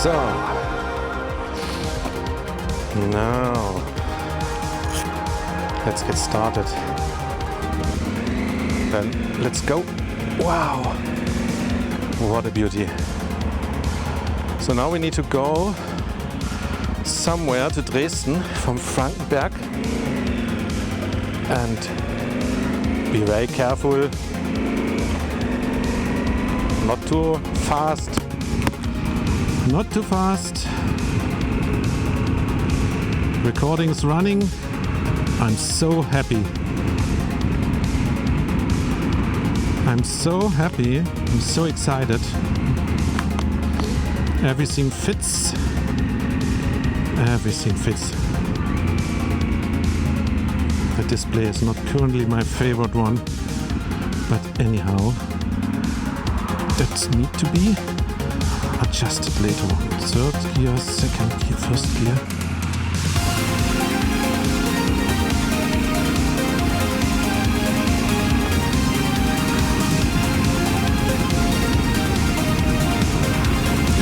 So, now let's get started. Then let's go. Wow, what a beauty. So now we need to go somewhere to Dresden from Frankenberg and be very careful, not too fast. Not too fast. Recording's running. I'm so happy. I'm so happy. I'm so excited. Everything fits. Everything fits. The display is not currently my favorite one, but anyhow, that need to be adjusted later on. Third gear, second gear, first gear.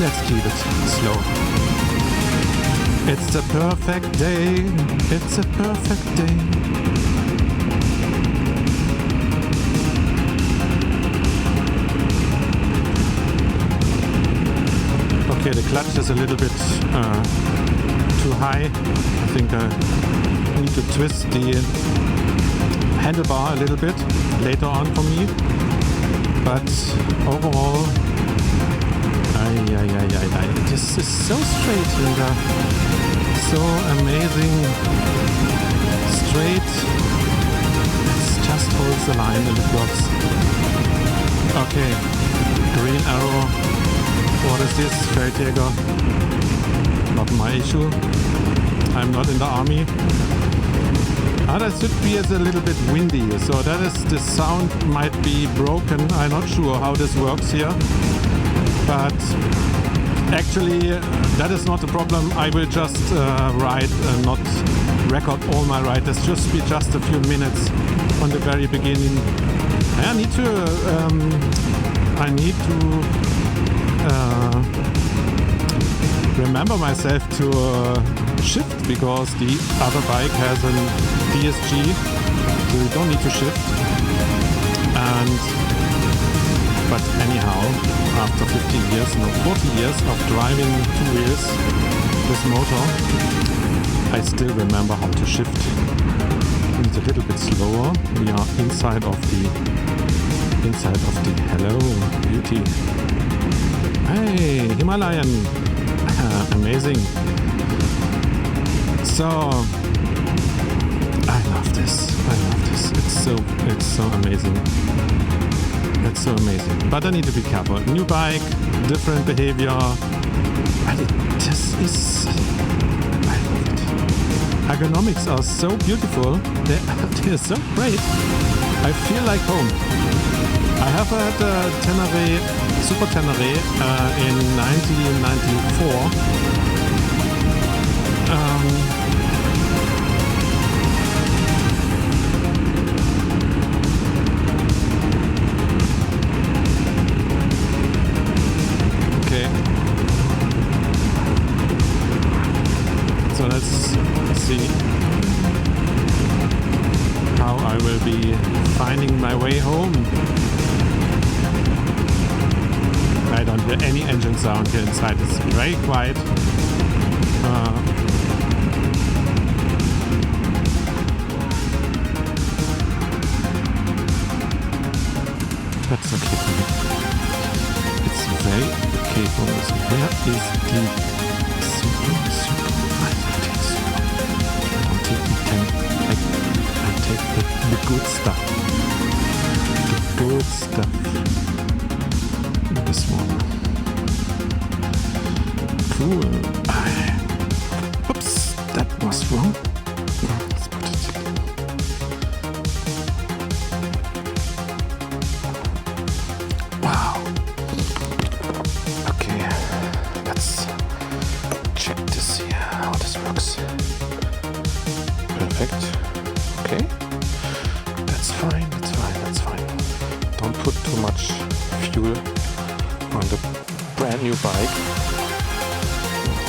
Let's keep it slow. It's a perfect day. It's a perfect day. Okay, the clutch is a little bit too high. I think I need to twist the handlebar a little bit later on for me. But overall, this is so straight and so amazing. Straight. It just holds the line and it works. Okay, green arrow. What is this? Feldjäger. Not my issue. I'm not in the army. That should be a little bit windy, so that is, the sound might be broken. I'm not sure how this works here, but actually that is not a problem. I will just ride and not record all my ride. This just be just a few minutes on the very beginning. I need to remember myself to shift, because the other bike has an DSG, so you don't need to shift. But anyhow, after 40 years of driving two wheels with motor, I still remember how to shift. It's a little bit slower. We are inside of the hello beauty. Hey, Himalayan. Amazing. So I love this. It's so amazing. It's so amazing. But I need to be careful. New bike, different behavior. But this is, I love it. Ergonomics are so beautiful. They're so great. I feel like home. I have had a Ténéré, Super Ténéré in 1994. Okay. So let's see how I will be finding my way home. I don't hear any engine sound here inside. It's very quiet. That's okay for me. It's very okay for me. So where is the super? I'll take the 10. I'll take the good stuff. The good stuff. This one. Cool. Oops, that was wrong. Let's put it. Wow. Okay, let's check this here, how this works. Perfect. Okay. That's fine. Don't put too much fuel on the brand new bike.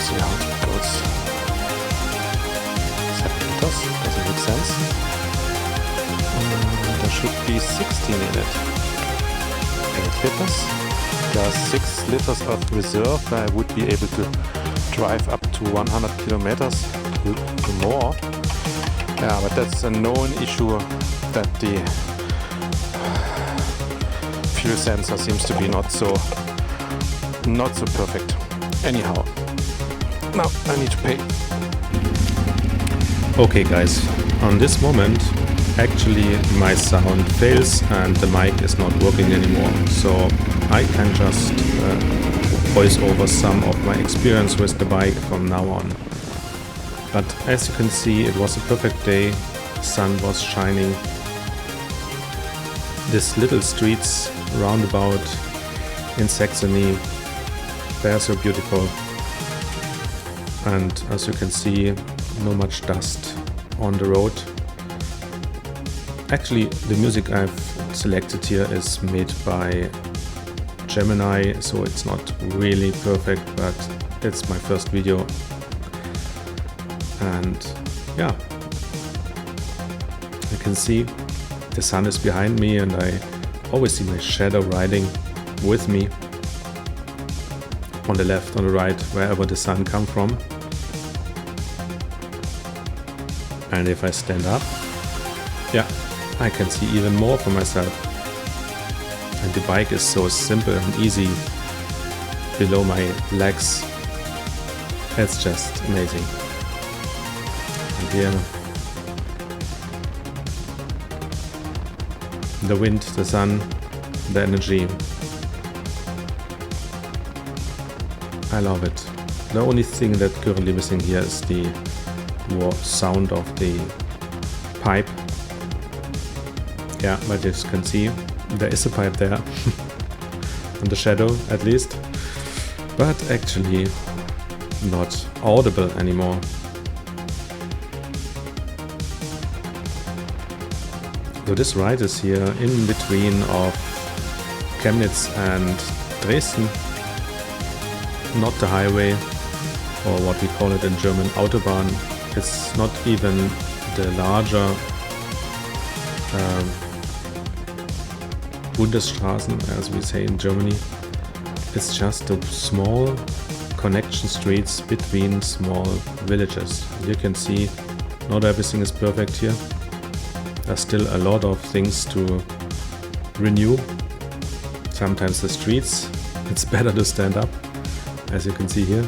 see how it goes. 7 liters, doesn't make sense. There should be 16 in it. 8 liters plus 6 liters of reserve. I would be able to drive up to 100 kilometers to more. Yeah, but that's a known issue that the fuel sensor seems to be not so perfect. Anyhow, now I need to pay. Okay guys, on this moment actually my sound fails and the mic is not working anymore, so I can just voice over some of my experience with the bike from now on. But as you can see, it was a perfect day, sun was shining. These little streets roundabout in Saxony, they're so beautiful. And as you can see, not much dust on the road. Actually, the music I've selected here is made by Gemini, so it's not really perfect, but it's my first video. And yeah, you can see the sun is behind me and I always see my shadow riding with me on the left, on the right, wherever the sun comes from. And if I stand up, yeah, I can see even more for myself. And the bike is so simple and easy below my legs. It's just amazing. And here, the wind, the sun, the energy. I love it. The only thing that currently missing here is the sound of the pipe. Yeah, but as you can see, there is a pipe there. In the shadow at least. But actually not audible anymore. So this ride is here in between of Chemnitz and Dresden. Not the highway, or what we call it in German, Autobahn. It's not even the larger Bundesstraßen, as we say in Germany. It's just the small connection streets between small villages. You can see not everything is perfect here. There's still a lot of things to renew. Sometimes the streets, it's better to stand up, as you can see here.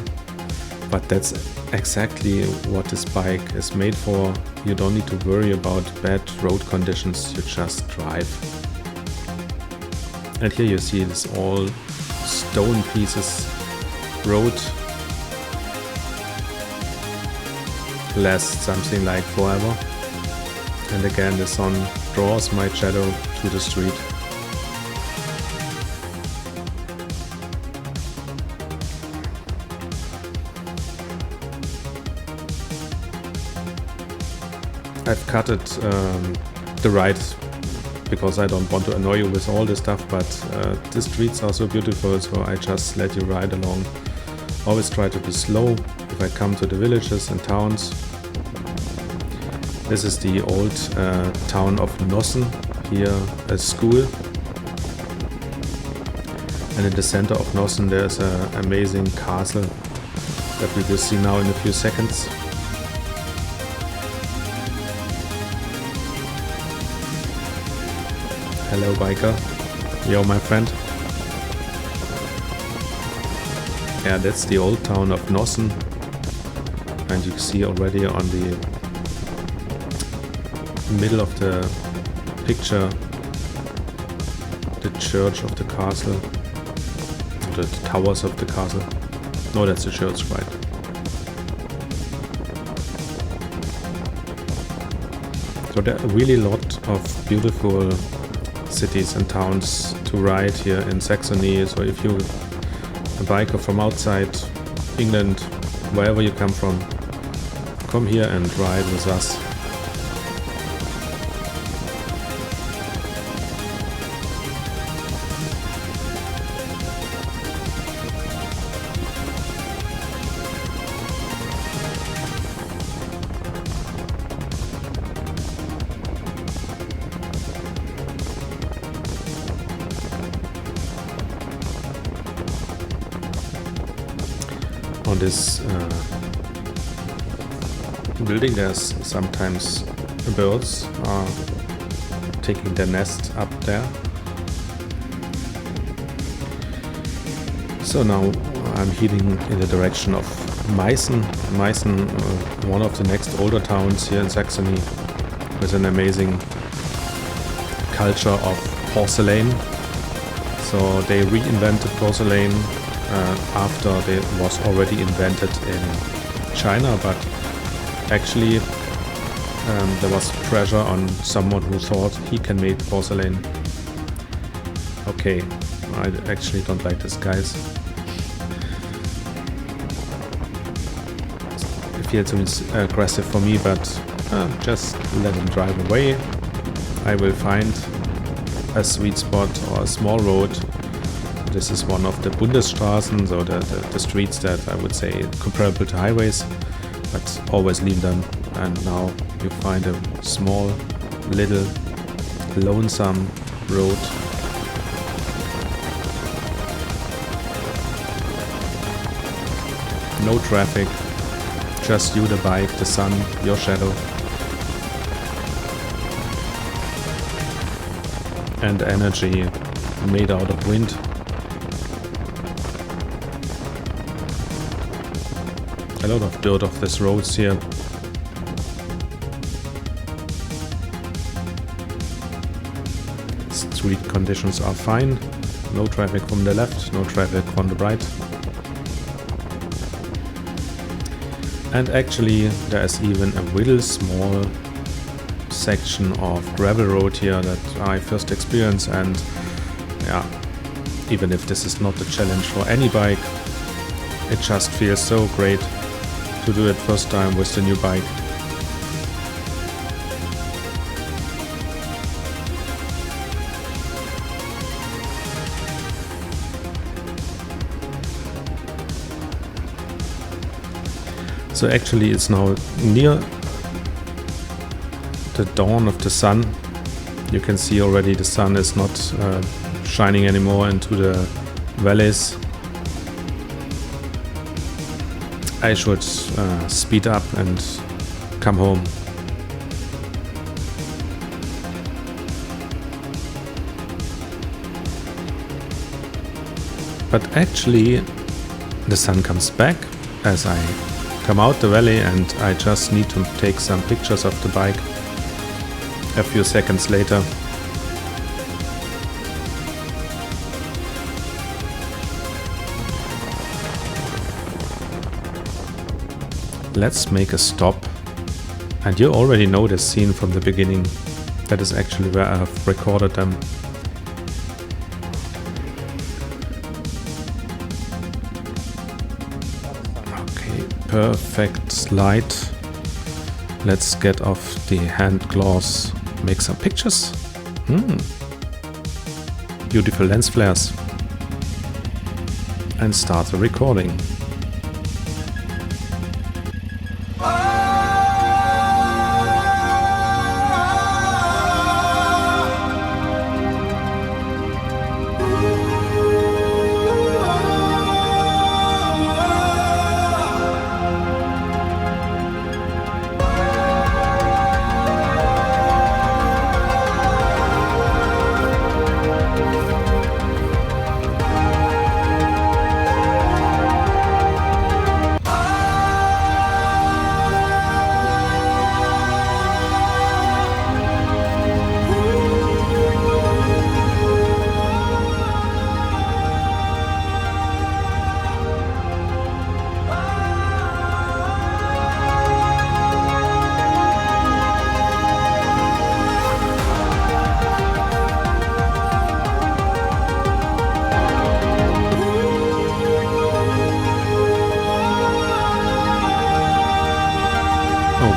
But that's exactly what this bike is made for. You don't need to worry about bad road conditions, you just drive. And here you see this all stone pieces road. Lasts something like forever. And again the sun draws my shadow to the street. I've cut it the ride because I don't want to annoy you with all this stuff, but the streets are so beautiful, so I just let you ride along. Always try to be slow if I come to the villages and towns. This is the old town of Nossen, here a school. And in the center of Nossen there's an amazing castle that we will see now in a few seconds. Hello biker, yo my friend. Yeah, that's the old town of Nossen, and you see already on the middle of the picture the church of the castle, the towers of the castle. No, that's the church, right? So there are really a lot of beautiful cities and towns to ride here in Saxony. So if you're a biker from outside England, wherever you come from, come here and ride with us. this building there's sometimes birds are taking their nest up there. So now I'm heading in the direction of Meißen. Meißen, one of the next older towns here in Saxony, with an amazing culture of porcelain. So they reinvented porcelain after it was already invented in China, but actually there was pressure on someone who thought he can make porcelain. Okay, I actually don't like this, guys. It feels aggressive for me, but just let him drive away. I will find a sweet spot or a small road. This is one of the Bundesstraßen, so the streets that I would say comparable to highways, but always leave them. And now you find a small, little, lonesome road. No traffic, just you, the bike, the sun, your shadow. And energy made out of wind. A lot of dirt off these roads here. Street conditions are fine. No traffic from the left, no traffic from the right. And actually there is even a little small section of gravel road here that I first experienced, and yeah, even if this is not a challenge for any bike, it just feels so great to do it first time with the new bike. So actually it's now near the dawn of the sun. You can see already the sun is not shining anymore into the valleys. I should speed up and come home. But actually the sun comes back as I come out the valley, and I just need to take some pictures of the bike a few seconds later. Let's make a stop, and you already know this scene from the beginning. That is actually where I have recorded them. Perfect light. Let's get off the hand gloves, make some pictures. Beautiful lens flares. And start the recording.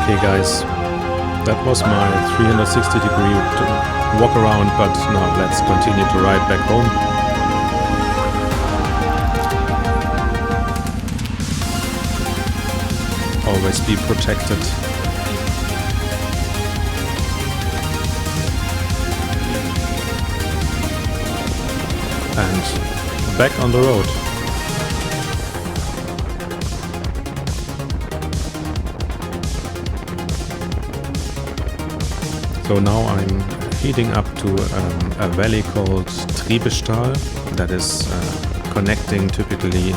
Okay guys, that was my 360 degree walk around, but now let's continue to ride back home. Always be protected. And back on the road. So now I'm heading up to a valley called Triebischtal that is connecting typically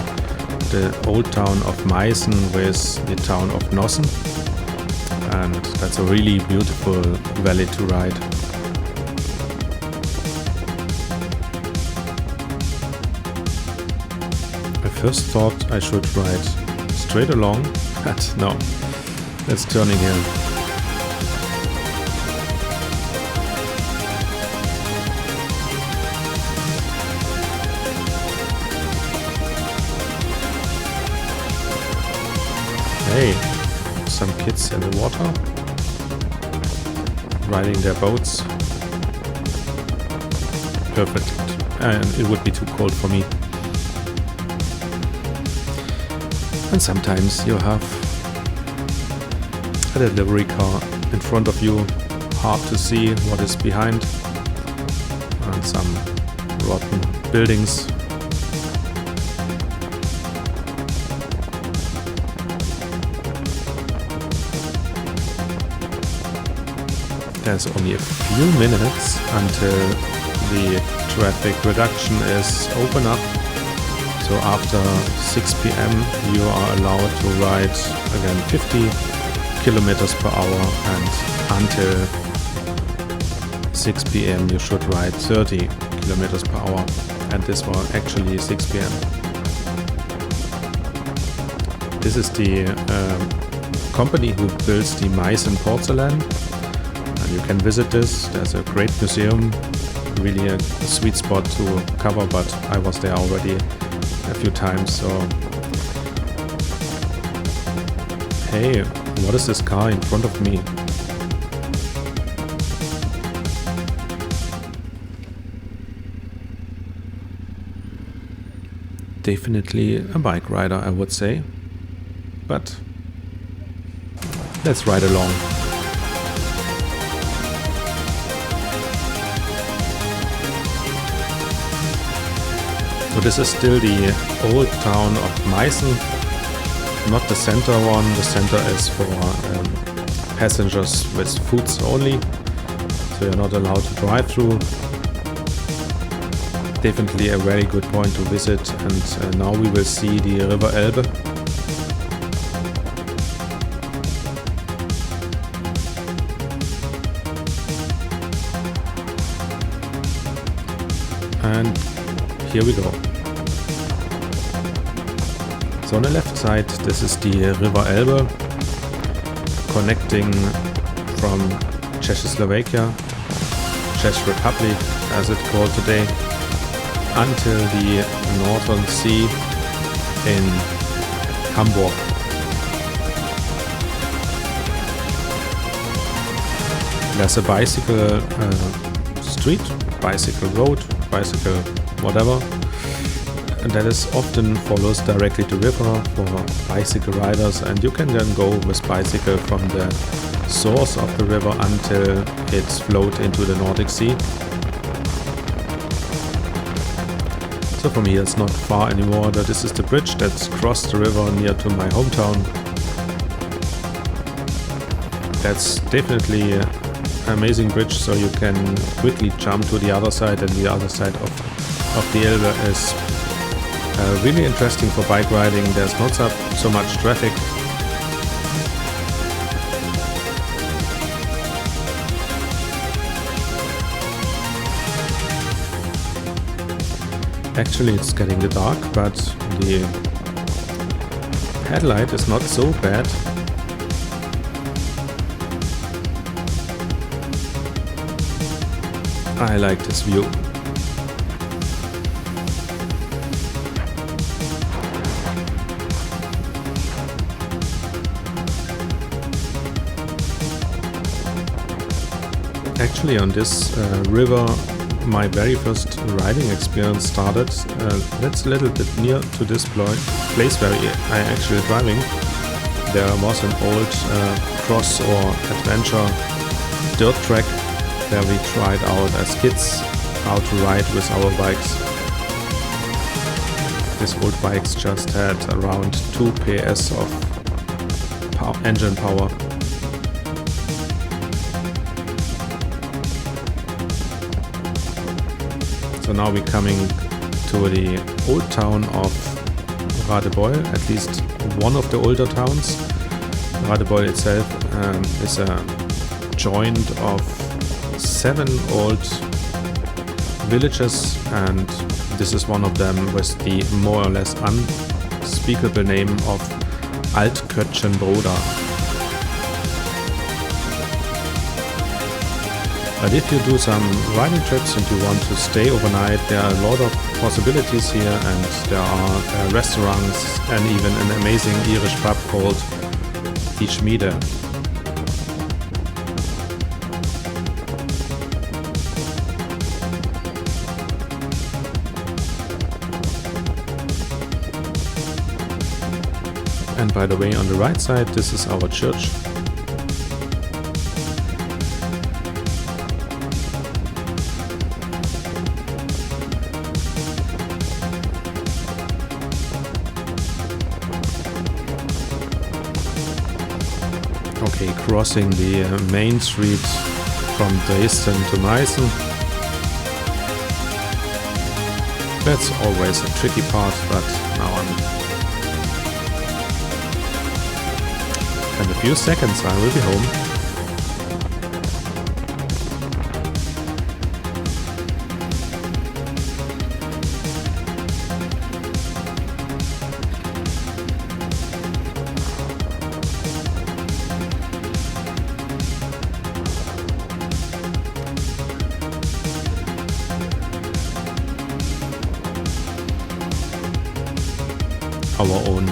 the old town of Meißen with the town of Nossen, and that's a really beautiful valley to ride. I first thought I should ride straight along, but no, it's turning here. Hey, some kids in the water, riding their boats. Perfect, and it would be too cold for me. And sometimes you have a delivery car in front of you, hard to see what is behind, and some rotten buildings. There's only a few minutes until the traffic reduction is open up. So after 6 p.m. you are allowed to ride again 50 kilometers per hour, and until 6 p.m. you should ride 30 kilometers per hour. And this was actually 6 p.m. This is the company who builds the Meißen porcelain. And you can visit this. There's a great museum, really a sweet spot to cover, but I was there already a few times. So hey, what is this car in front of me? Definitely a bike rider, I would say, but let's ride along. So this is still the old town of Meißen, not the center one. The center is for passengers with foods only, so you're not allowed to drive through. Definitely a very good point to visit, and now we will see the river Elbe. And here we go. So on the left side, this is the river Elbe, connecting from Czechoslovakia, Czech Republic as it's called today, until the Northern Sea in Hamburg. There's a bicycle street, bicycle road, bicycle whatever, and that is often follows directly to river for bicycle riders, and you can then go with bicycle from the source of the river until it's flowed into the Nordic Sea. So from here it's not far anymore. This is the bridge that's crossed the river near to my hometown. That's definitely an amazing bridge, so you can quickly jump to the other side, and the other side of the Elbe is really interesting for bike riding. There's not so much traffic. Actually it's getting dark, but the headlight is not so bad. I like this view. Actually on this river my very first riding experience started. That's a little bit near to this place where I actually driving. There was an old cross or adventure dirt track where we tried out as kids how to ride with our bikes. These old bikes just had around 2 PS of engine power. So now we're coming to the old town of Radebeul, at least one of the older towns. Radebeul itself is a joint of 7 old villages, and this is one of them with the more or less unspeakable name of Altkötzschenbroda. But if you do some riding trips and you want to stay overnight, there are a lot of possibilities here, and there are restaurants and even an amazing Irish pub called Die Schmiede. And by the way, on the right side, this is our church. Okay, crossing the main street from Dresden to Meißen. That's always a tricky part, but now in a few seconds I will be home. Our own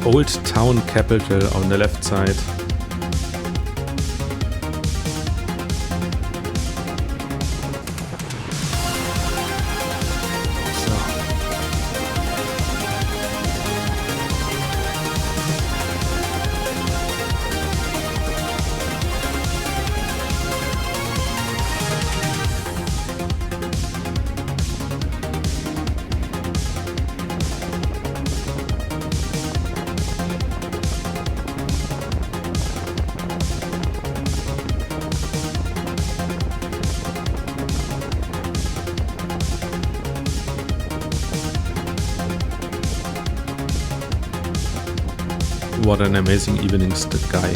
old town capital on the left side. What an amazing evening sky.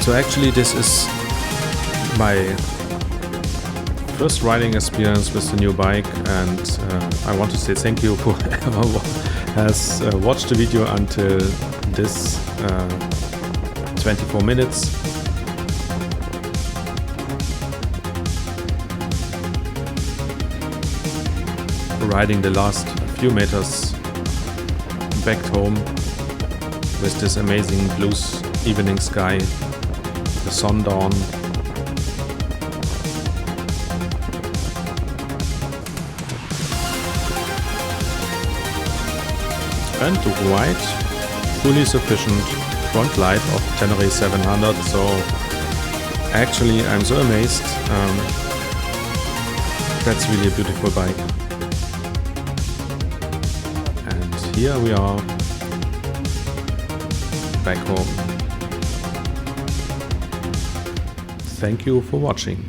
So actually this is my first riding experience with the new bike, and I want to say thank you for whoever has watched the video until this 24 minutes. Riding the last few meters back home with this amazing blue evening sky, the sundown. And to ride fully sufficient front light of Ténéré 700. So actually I'm so amazed. That's really a beautiful bike. And here we are back home. Thank you for watching.